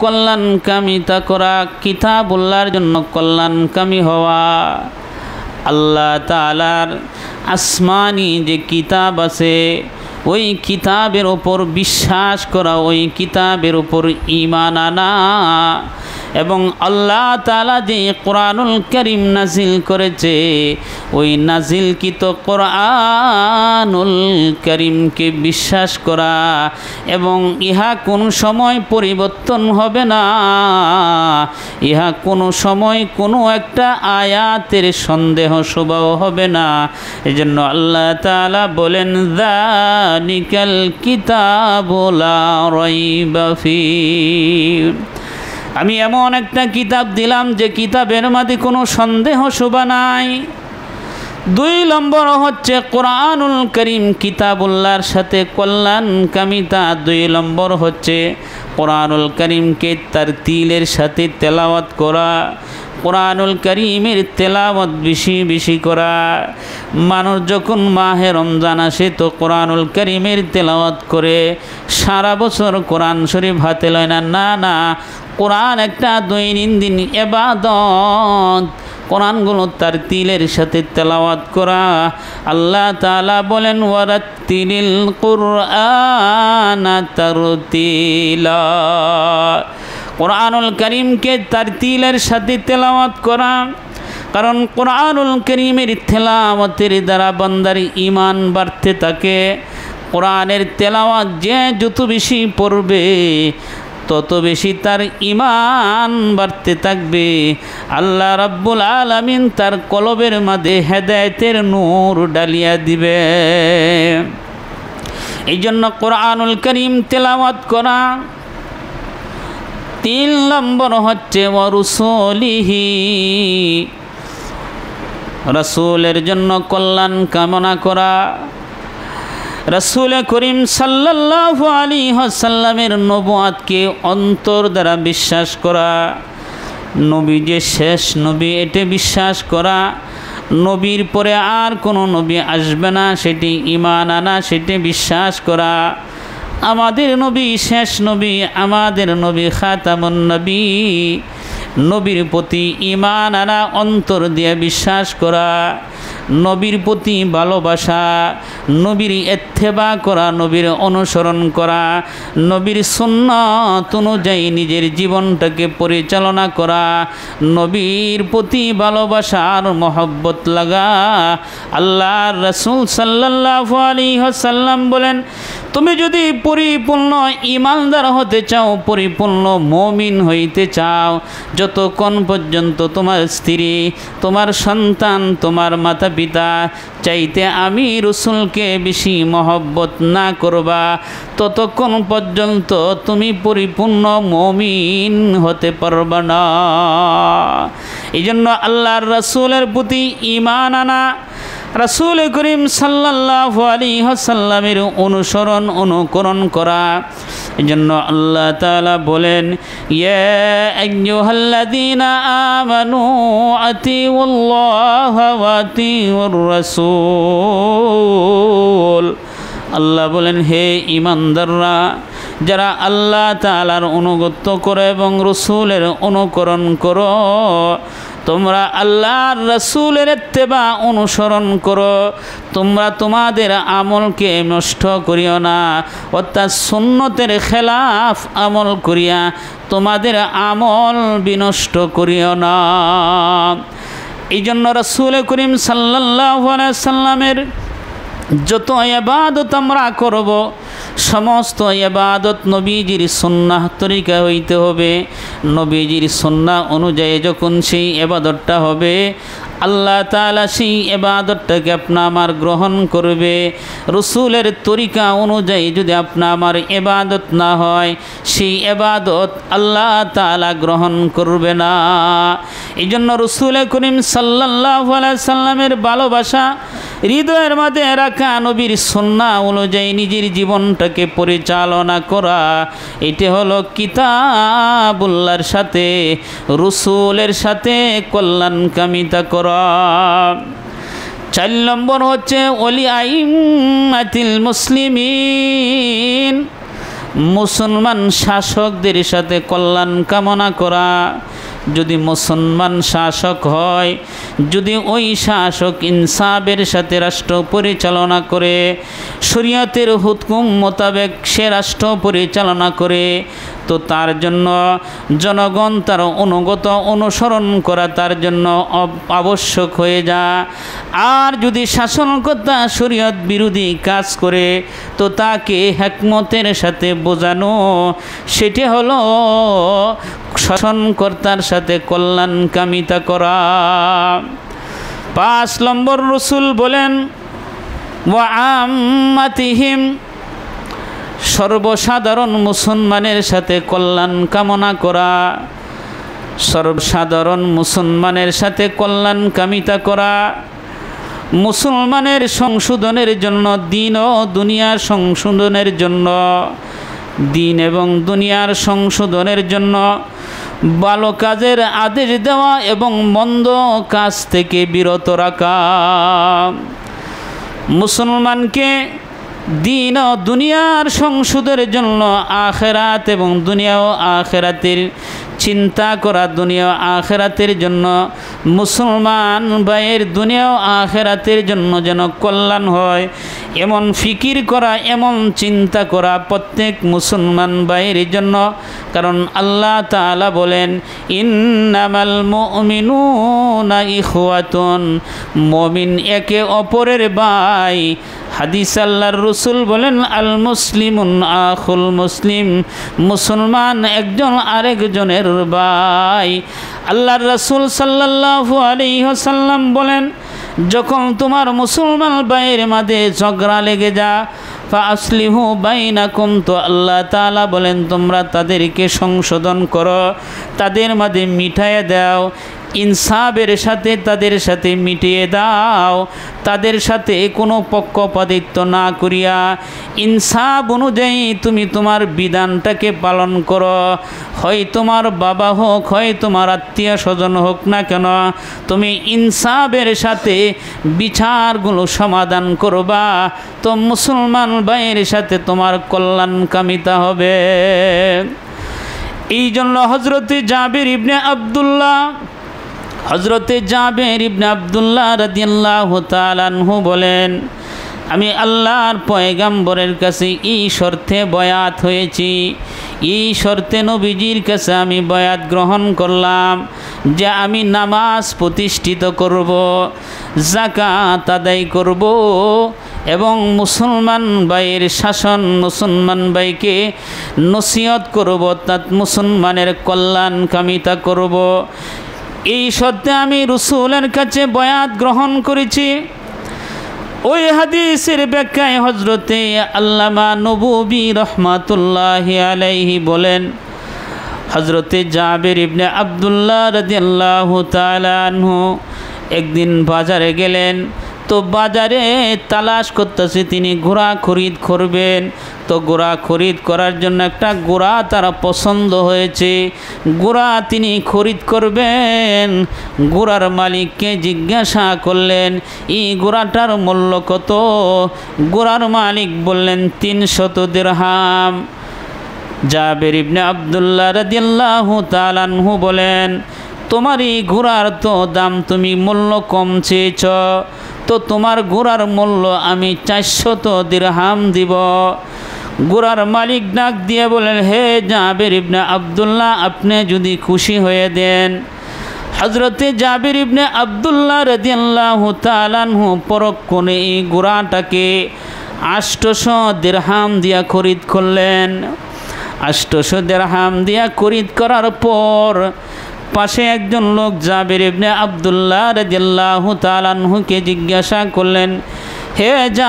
কল্যাণকামিতা করা, কিতাবুল্লাহর জন্য কল্যাণকামী হওয়া, আল্লাহ তাআলার আসমানি যে কিতাব আছে ওই কিতাবের ওপর বিশ্বাস করা, ওই কিতাবের ওপর ঈমান আনা, এবং আল্লাহ তাআলা যে কোরআনুল কারীম নাজিল করেছে ওই নাজিলকৃত কোরআনুল কারীমকে বিশ্বাস করা, এবং ইহা কোনো সময় পরিবর্তন হবে না, ইহা কোনো সময় কোনো একটা আয়াতের সন্দেহ স্বভাব হবে না। এজন্য আল্লাহ তাআলা বলেন যালিকাল কিতাবু লা রাইবা ফীহ, আমি এমন একটা কিতাব দিলাম যে কিতাবের মধ্যে কোনো সন্দেহ শোভা নাই। 2 নম্বর হচ্ছে কোরআনুল কারীম কিতাবুল্লাহর সাথে কল্যাণকামিতা। 2 নম্বর হচ্ছে কোরআনুল কারীমকে তারতিলের সাথে তেলাওয়াত করা, কোরআনুল কারীমের তেলাওয়াত বেশি বেশি করা। মানুষ যখন মাহে রমজান আসে তো কোরআনুল কারীমের তেলাওয়াত করে, সারা বছর কোরআন শরীফ হাতে লয় না। না না, কোরআন একটা দৈনন্দিন ইবাদত, কোরআনগুলো তারতিলের সাথে তেলাওয়াত করা। আল্লাহ তাআলা বলেন ওয়ারাত্তিলিল কুরআনা তারতিলা, কোরআনুল কারীমকে তারতিলের সাথে তেলাওয়াত করা। কারণ কোরআনুল কারীমের তেলাওয়াতের দ্বারা বান্দার ঈমান বাড়তে থাকে। কোরআনের তেলাওয়াত যে যত বেশি পড়বে তত বেশি তার ঈমান বাড়তে থাকবে। আল্লাহ রাব্বুল আলামিন তার কলবের মধ্যে হেদায়েতের নূর ডালিয়া দিবে। এই জন্য কোরআনুল কারীম তেলাওয়াত করা। 3 নম্বর হচ্ছে ওয়ারুসুলিহি, রাসূলের জন্য কল্যাণ কামনা করা। রাসূল করিম সাল্লাল্লাহু আলাইহি ওয়াসাল্লামের নবুয়াতকে অন্তর দ্বারা বিশ্বাস করা, নবী যে শেষ নবী এটা বিশ্বাস করা, নবীর পরে আর কোনো নবী আসবে না সেটি ঈমান আনা, সেটি বিশ্বাস করা। আমাদের নবী শেষ নবী, আমাদের নবী খাতামুন নবী, নবীর প্রতি ঈমান আনা, অন্তর দিয়ে বিশ্বাস করা, নবীর প্রতি ভালোবাসা, নবীর ইত্তেবা করা, নবীর অনুসরণ করা, নবীর সুন্নাত অনুযায়ী নিজের জীবনটাকে পরিচালনা করা, নবীর প্রতি ভালোবাসার মহব্বত লাগা। আল্লাহর রাসূল সাল্লাল্লাহু আলাইহি ওয়াসাল্লাম বলেন, তুমি যদি পরিপূর্ণ ঈমানদার হতে চাও, পরিপূর্ণ মুমিন হইতে চাও, যতক্ষণ পর্যন্ত তোমার স্ত্রী, তোমার সন্তান, তোমার মাতা পিতা চাইতে আমি রাসূলকে বেশি মহব্বত না করবা, ততক্ষণ পর্যন্ত তুমি পরিপূর্ণ মুমিন হতে পারবে না। এই জন্য আল্লাহর রাসূলের প্রতি ঈমান আনা, রাসূল করিম সাল্লাল্লাহু আলাইহি ওয়াসাল্লামের অনুসরণ অনুকরণ করা। এজন্য আল্লাহ তাআলা বলেন, ইয়া আইয়ুহাল্লাযীনা আমানু আতিউল্লাহা ওয়া আতিউর রাসূল। আল্লাহ বলেন, হে ঈমানদাররা, যারা আল্লাহ তাআলার অনুগত করো এবং রাসূলের অনুকরণ করো, তোমরা আল্লাহর রাসূলের ইত্তেবা অনুসরণ করো। তোমরা তোমাদের আমলকে নষ্ট করিও না, অর্থাৎ সুন্নতের খেলাফ আমল করিয়া তোমাদের আমল বিনষ্ট করিও না। এই জন্য রাসূল করিম সাল্লাল্লাহু আলাইহি সাল্লামের যত ইবাদত আমরা করব, সমস্ত ইবাদত নবীজির সুন্নাহ তরিকা হইতে হবে। নবীজির সুন্নাহ অনুযায়ী যখন সেই ইবাদতটা হবে, আল্লাহ তাআলা সেই ইবাদতটাকে আপনা আমার গ্রহণ করবে। রাসূলের তরিকা অনুযায়ী যদি আপনা আমার ইবাদত না হয়, সেই ইবাদত আল্লাহ তাআলা গ্রহণ করবে না। এই জন্য রাসূল করিম সাল্লাল্লাহু আলাইহি সাল্লামের ভালোবাসা হৃদয়ের মধ্যে রাখা, নবীর সুন্নাহ অনুযায়ী নিজের জীবনটাকে পরিচালনা করা, এটি হলো কিতাবুল্লাহর সাথে, রাসূলের সাথে কল্যাণকামিতা করা। 4 নম্বর হচ্ছে ওলি আইম্মাতিল মুসলিমিন, মুসলমান শাসকদের সাথে কল্যাণ কামনা করা। যদি মুসলমান শাসক হয়, যদি ওই শাসক ইনসাফের সাথে রাষ্ট্র পরিচালনা করে, শরীয়তের হুকুম মোতাবেক সে রাষ্ট্র পরিচালনা করে, তো তার জন্য জনগণ তার অনুগত অনুসরণ করা তার জন্য আবশ্যক হয়ে যায়। আর যদি শাসনকর্তা শরীয়ত বিরোধী কাজ করে, তো তাকে হিকমতের সাথে বোঝানো, সেটি হলো শাসনকর্তার সাথে কল্যাণ কামিতা করা। 5 নম্বর রসুল বলেন ওয়া আম্মাতিহিম, সর্বসাধারণ মুসলমানের সাথে কল্যাণ কামনা করা। সর্বসাধারণ মুসলমানের সাথে কল্যাণ কামিতা করা মুসলমানের সংশোধনের জন্য, দিন ও দুনিয়ার সংশোধনের জন্য, দিন এবং দুনিয়ার সংশোধনের জন্য ভালো কাজের আদেশ দেওয়া এবং মন্দ কাজ থেকে বিরত রাখা। মুসলমানকে দিন ও দুনিয়ার সংশোধনের জন্য আখেরাত এবং দুনিয়া ও আখেরাতের চিন্তা করা, দুনিয়া ও আখেরাতের জন্য মুসলমান ভাইয়ের দুনিয়া ও আখেরাতের জন্য যেন কল্যাণ হয়, এমন ফিকির করা, এমন চিন্তা করা প্রত্যেক মুসলমান ভাইয়ের জন্য। কারণ আল্লাহ তাআলা বলেন ইন্নামাল মুমিনুনা ইখওয়াতুন, মুমিন একে অপরের ভাই। হাদিস আল্লাহর রসুল বলেন আল মুসলিমুন আখুল মুসলিম, মুসলমান একজন আরেকজনের ভাই। আল্লাহর রসুল সাল্লাল্লাহু আলাইহি ওয়াসাল্লাম বলেন যখন তোমার মুসলমান ভাইয়ের মাঝে ঝগড়া লেগে যা ফাসলিহু বাইনাকুম, তো আল্লাহ তাআলা বলেন তোমরা তাদেরকে সংশোধন করো, তাদের মাঝে মিটাইয়ে দাও, ইনসাফের সাথে তাদের সাথে মিটিয়ে দাও, তাদের সাথে কোনো পক্ষপাতিত্ব না করিয়া ইনসাফ অনুযায়ী তুমি তোমার বিধানটাকে পালন করো। হয় তোমার বাবা হোক, হয় তোমার আত্মীয় স্বজন হোক না কেন, তুমি ইনসাফের সাথে বিচারগুলো সমাধান করবা, তো মুসলমান ভাইয়ের সাথে তোমার কল্যাণ কামিতা হবে। এই জন্য হজরতে জাবির ইবনে আব্দুল্লাহ রাদিয়াল্লাহু তাআলা আনহু বলেন আমি আল্লাহর পয়গম্বরের কাছে এই শর্তে বয়াত হয়েছি, এই শর্তে নবীজির কাছে আমি বয়াত গ্রহণ করলাম যে আমি নামাজ প্রতিষ্ঠিত করব, যাকাত আদায় করব এবং মুসলমান ভাইয়ের শাসন, মুসলমান ভাইকে নসিহত করব, তাত মুসলমানের কল্যাণ কামিতা করব। এই শর্তে আমি রসুলের কাছে বয়াত গ্রহণ করেছি। ওই হাদিসের ব্যাখ্যায় হজরতে আল্লামা নববী রহমাতুল্লাহি আলাইহি বলেন হজরতে জাবির ইবনে আব্দুল্লাহ রাদিয়াল্লাহু তাআলা আনহু একদিন বাজারে গেলেন, তো বাজারে তালাশ করতেছে তিনি ঘোড়া খরিদ করবেন। তো ঘোড়া খরিদ করার জন্য একটা ঘোড়া তারা পছন্দ হয়েছে, ঘোড়া তিনি খরিদ করবেন। ঘোড়ার মালিককে জিজ্ঞাসা করলেন এই ঘোড়াটার মূল্য কত? ঘোড়ার মালিক বললেন 300 দিরহাম। জাবির ইবনে আব্দুল্লাহ রাদিয়াল্লাহু তাআলা আনহু বলেন তোমার এই ঘোড়ার তো দাম তুমি মূল্য কম চেয়েছ, তো তোমার ঘোড়ার মূল্য আমি 400 দিরহাম দিব। ঘোড়ার মালিক ডাক দিয়ে বলেন হে জাবির ইবনে আব্দুল্লাহ, আপনি যদি খুশি হয়ে দেন। হজরতে জাবির ইবনে আব্দুল্লাহ রাদিয়াল্লাহু তাআলা আনহু পরক্ষণে এই ঘোড়াটাকে 800 দিরহাম দিয়া খরিদ করলেন। 800 দিরহাম দিয়া খরিদ করার পর পাশে একজন লোক জাবির ইবনে আব্দুল্লাহ রাদিয়াল্লাহু তাআলা আনহুকে জিজ্ঞাসা করলেন হে